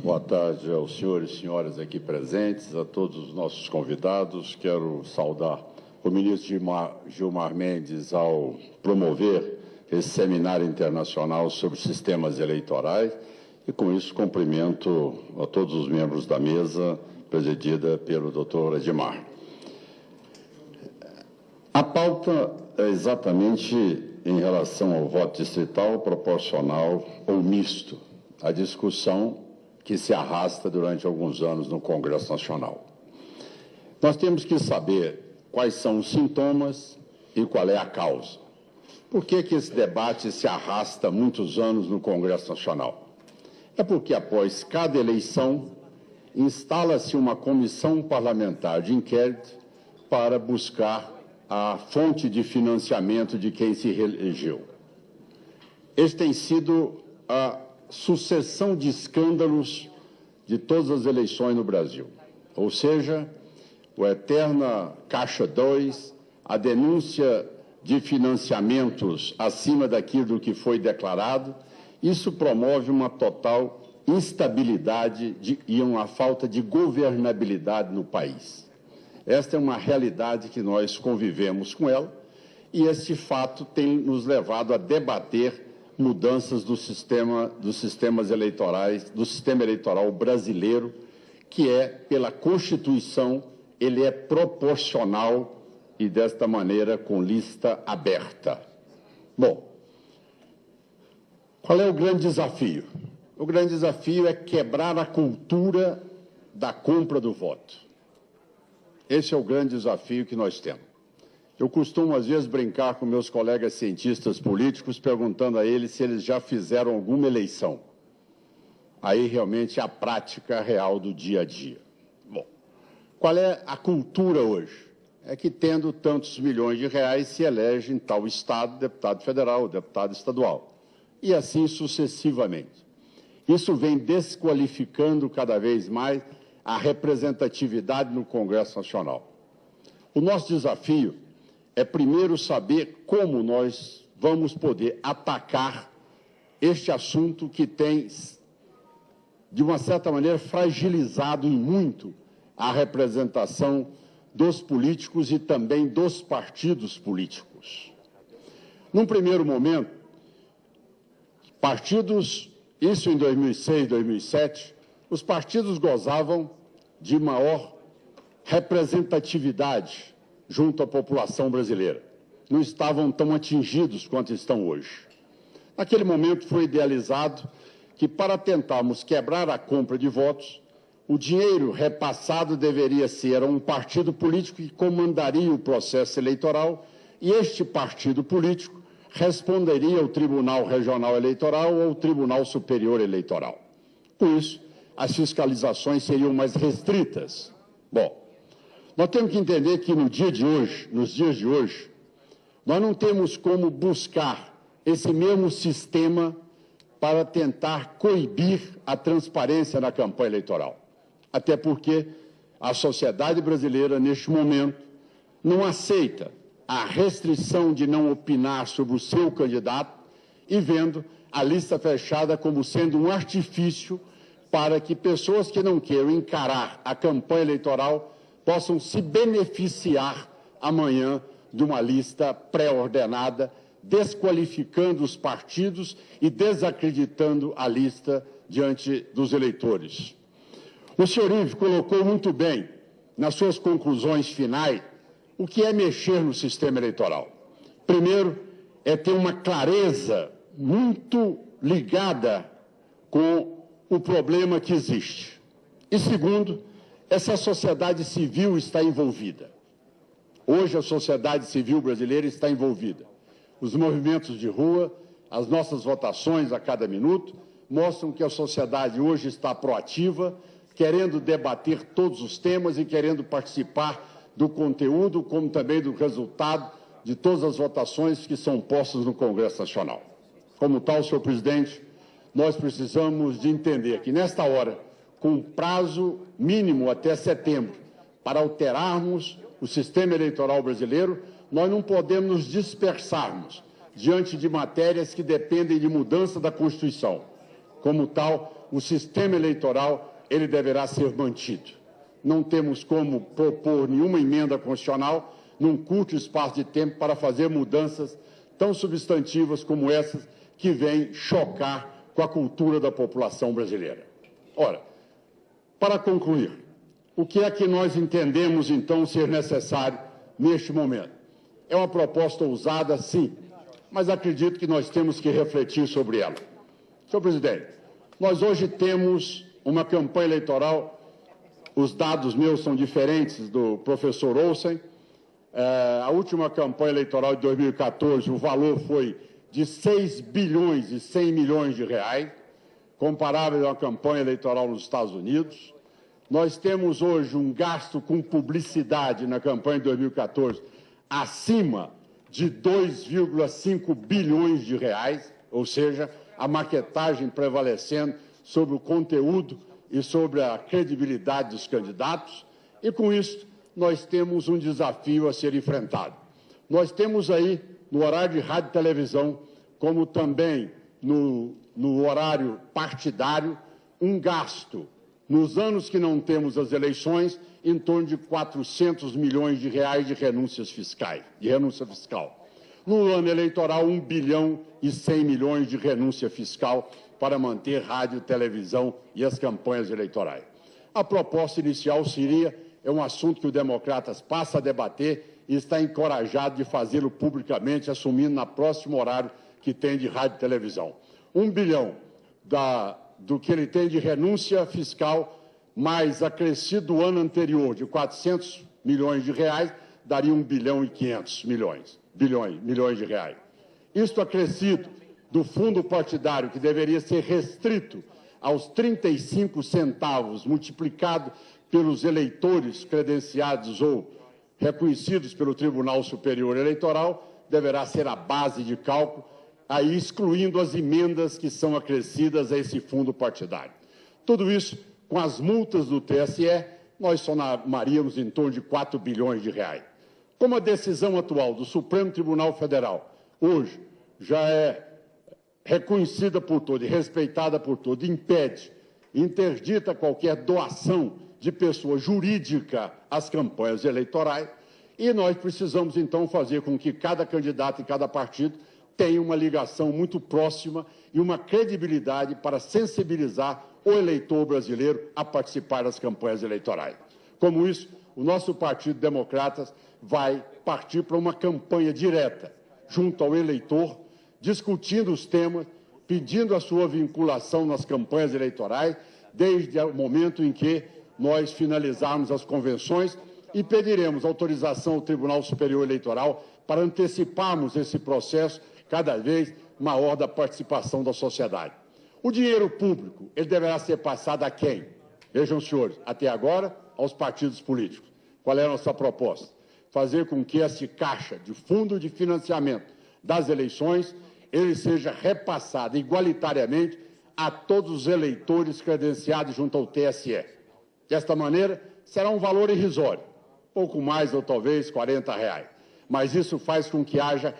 Boa tarde aos senhores e senhoras aqui presentes, a todos os nossos convidados. Quero saudar o ministro Gilmar Mendes ao promover esse seminário internacional sobre sistemas eleitorais e, com isso, cumprimento a todos os membros da mesa presidida pelo doutor Edmar. A pauta é exatamente em relação ao voto distrital, proporcional ou misto, a discussão que se arrasta durante alguns anos no Congresso Nacional. Nós temos que saber quais são os sintomas e qual é a causa. Por que esse debate se arrasta muitos anos no Congresso Nacional? É porque, após cada eleição, instala-se uma comissão parlamentar de inquérito para buscar a fonte de financiamento de quem se reelegeu. Esta tem sido a sucessão de escândalos de todas as eleições no Brasil. Ou seja, a eterna Caixa 2, a denúncia de financiamentos acima daquilo que foi declarado, isso promove uma total instabilidade e uma falta de governabilidade no país. Esta é uma realidade que nós convivemos com ela e esse fato tem nos levado a debater mudanças dos sistemas eleitorais, do sistema eleitoral brasileiro, que é, pela Constituição, ele é proporcional e, desta maneira, com lista aberta. Bom, qual é o grande desafio? O grande desafio é quebrar a cultura da compra do voto. Esse é o grande desafio que nós temos. Eu costumo, às vezes, brincar com meus colegas cientistas políticos, perguntando a eles se eles já fizeram alguma eleição. Aí, realmente, é a prática real do dia a dia. Bom, qual é a cultura hoje? É que, tendo tantos milhões de reais, se elege em tal estado deputado federal, deputado estadual. E assim sucessivamente. Isso vem desqualificando cada vez mais a representatividade no Congresso Nacional. O nosso desafio é primeiro saber como nós vamos poder atacar este assunto que tem, de uma certa maneira, fragilizado em muito a representação dos políticos e também dos partidos políticos. Num primeiro momento, partidos, isso em 2006, 2007, os partidos gozavam de maior representatividade junto à população brasileira. Não estavam tão atingidos quanto estão hoje. Naquele momento foi idealizado que, para tentarmos quebrar a compra de votos, o dinheiro repassado deveria ser a um partido político que comandaria o processo eleitoral e este partido político responderia ao Tribunal Regional Eleitoral ou ao Tribunal Superior Eleitoral. Com isso, as fiscalizações seriam mais restritas. Bom, nós temos que entender que nos dias de hoje, nós não temos como buscar esse mesmo sistema para tentar coibir a transparência na campanha eleitoral. Até porque a sociedade brasileira, neste momento, não aceita a restrição de não opinar sobre o seu candidato e vendo a lista fechada como sendo um artifício para que pessoas que não queiram encarar a campanha eleitoral possam se beneficiar amanhã de uma lista pré-ordenada, desqualificando os partidos e desacreditando a lista diante dos eleitores. O senhor Ives colocou muito bem, nas suas conclusões finais, o que é mexer no sistema eleitoral. Primeiro, é ter uma clareza muito ligada com o problema que existe. E segundo, essa sociedade civil está envolvida. Hoje a sociedade civil brasileira está envolvida. Os movimentos de rua, as nossas votações a cada minuto, mostram que a sociedade hoje está proativa, querendo debater todos os temas e querendo participar do conteúdo, como também do resultado de todas as votações que são postas no Congresso Nacional. Como tal, senhor presidente, nós precisamos de entender que, nesta hora, com prazo mínimo até setembro, para alterarmos o sistema eleitoral brasileiro, nós não podemos nos dispersarmos diante de matérias que dependem de mudança da Constituição. Como tal, o sistema eleitoral ele deverá ser mantido. Não temos como propor nenhuma emenda constitucional num curto espaço de tempo para fazer mudanças tão substantivas como essas que vêm chocar com a cultura da população brasileira. Ora, para concluir, o que é que nós entendemos, então, ser necessário neste momento? É uma proposta ousada, sim, mas acredito que nós temos que refletir sobre ela. Senhor presidente, nós hoje temos uma campanha eleitoral, os dados meus são diferentes do professor Olsen. A última campanha eleitoral de 2014, o valor foi de 6 bilhões e 100 milhões de reais, comparável à campanha eleitoral nos Estados Unidos. Nós temos hoje um gasto com publicidade na campanha de 2014 acima de 2,5 bilhões de reais, ou seja, a maquetagem prevalecendo sobre o conteúdo e sobre a credibilidade dos candidatos. E, com isso, nós temos um desafio a ser enfrentado. Nós temos aí, no horário de rádio e televisão, como também no horário partidário, um gasto, nos anos que não temos as eleições, em torno de 400 milhões de reais de renúncia fiscal. No ano eleitoral, 1 bilhão e 100 milhões de renúncia fiscal para manter rádio, televisão e as campanhas eleitorais. A proposta inicial seria, é um assunto que o Democratas passa a debater e está encorajado de fazê-lo publicamente, assumindo na próximo horário que tem de rádio e televisão. 1 bilhão do que ele tem de renúncia fiscal, mais acrescido do ano anterior de 400 milhões de reais, daria 1 bilhão e 500 milhões de reais. Isto acrescido do fundo partidário, que deveria ser restrito aos 35 centavos, multiplicado pelos eleitores credenciados ou reconhecidos pelo Tribunal Superior Eleitoral, deverá ser a base de cálculo, aí excluindo as emendas que são acrescidas a esse fundo partidário. Tudo isso, com as multas do TSE, nós somaríamos em torno de 4 bilhões de reais. Como a decisão atual do Supremo Tribunal Federal, hoje, já é reconhecida por todos e respeitada por todos, impede, interdita qualquer doação de pessoa jurídica às campanhas eleitorais, e nós precisamos, então, fazer com que cada candidato e cada partido tenha uma ligação muito próxima e uma credibilidade para sensibilizar o eleitor brasileiro a participar das campanhas eleitorais. Como isso, o nosso Partido Democratas vai partir para uma campanha direta junto ao eleitor, discutindo os temas, pedindo a sua vinculação nas campanhas eleitorais, desde o momento em que nós finalizarmos as convenções, e pediremos autorização ao Tribunal Superior Eleitoral para anteciparmos esse processo cada vez maior da participação da sociedade. O dinheiro público, ele deverá ser passado a quem? Vejam, senhores, até agora, aos partidos políticos. Qual é a nossa proposta? Fazer com que esse caixa de fundo de financiamento das eleições, ele seja repassado igualitariamente a todos os eleitores credenciados junto ao TSE. Desta maneira, será um valor irrisório, pouco mais ou talvez R$40. Mas isso faz com que haja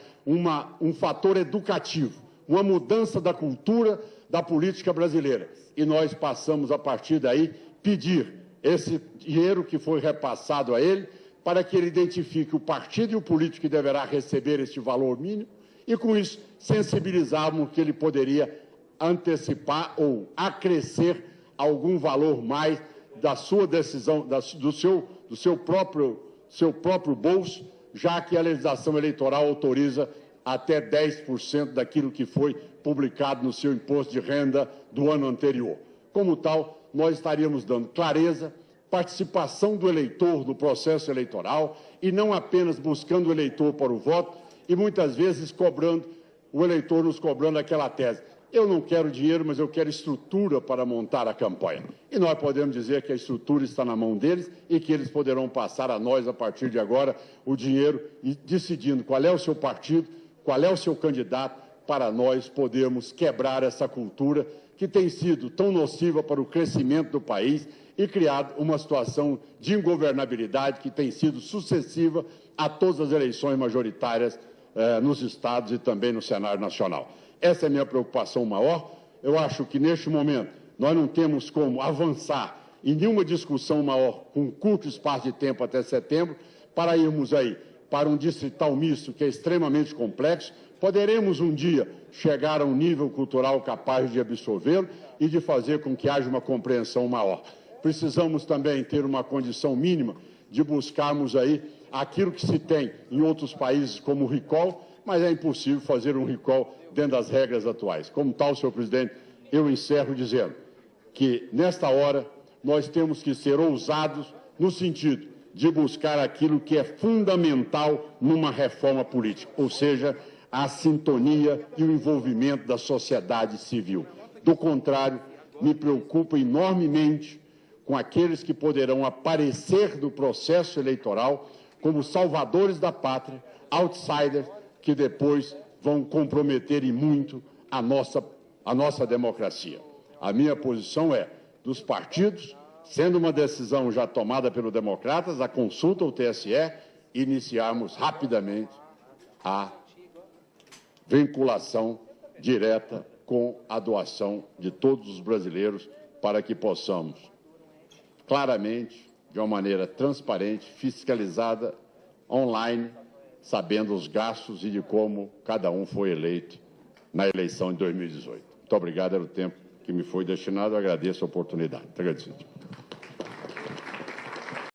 um fator educativo, uma mudança da cultura da política brasileira. E nós passamos, a partir daí, pedir esse dinheiro que foi repassado a ele, para que ele identifique o partido e o político que deverá receber este valor mínimo, e com isso sensibilizarmos que ele poderia antecipar ou acrescer algum valor mais da sua decisão, do seu próprio bolso, já que a legislação eleitoral autoriza até 10% daquilo que foi publicado no seu imposto de renda do ano anterior. Como tal, nós estaríamos dando clareza, participação do eleitor no processo eleitoral e não apenas buscando o eleitor para o voto e muitas vezes o eleitor nos cobrando aquela tese: eu não quero dinheiro, mas eu quero estrutura para montar a campanha. E nós podemos dizer que a estrutura está na mão deles e que eles poderão passar a nós, a partir de agora, o dinheiro, e decidindo qual é o seu partido, qual é o seu candidato, para nós podermos quebrar essa cultura que tem sido tão nociva para o crescimento do país e criado uma situação de ingovernabilidade que tem sido sucessiva a todas as eleições majoritárias nos estados e também no cenário nacional. Essa é a minha preocupação maior. Eu acho que, neste momento, nós não temos como avançar em nenhuma discussão maior com um curto espaço de tempo até setembro, para irmos aí para um distrital misto que é extremamente complexo. Poderemos um dia chegar a um nível cultural capaz de absorvê-lo e de fazer com que haja uma compreensão maior. Precisamos também ter uma condição mínima de buscarmos aí aquilo que se tem em outros países como o recall, mas é impossível fazer um recall dentro das regras atuais. Como tal, senhor presidente, eu encerro dizendo que, nesta hora, nós temos que ser ousados no sentido de buscar aquilo que é fundamental numa reforma política, ou seja, a sintonia e o envolvimento da sociedade civil. Do contrário, me preocupa enormemente com aqueles que poderão aparecer do processo eleitoral como salvadores da pátria, outsiders, que depois vão comprometer e muito a nossa democracia. A minha posição é dos partidos, sendo uma decisão já tomada pelos democratas, a consulta ao TSE, iniciarmos rapidamente a vinculação direta com a doação de todos os brasileiros para que possamos, claramente, de uma maneira transparente, fiscalizada, online, sabendo os gastos e de como cada um foi eleito na eleição de 2018. Muito obrigado, era o tempo que me foi destinado, eu agradeço a oportunidade. Muito agradecido.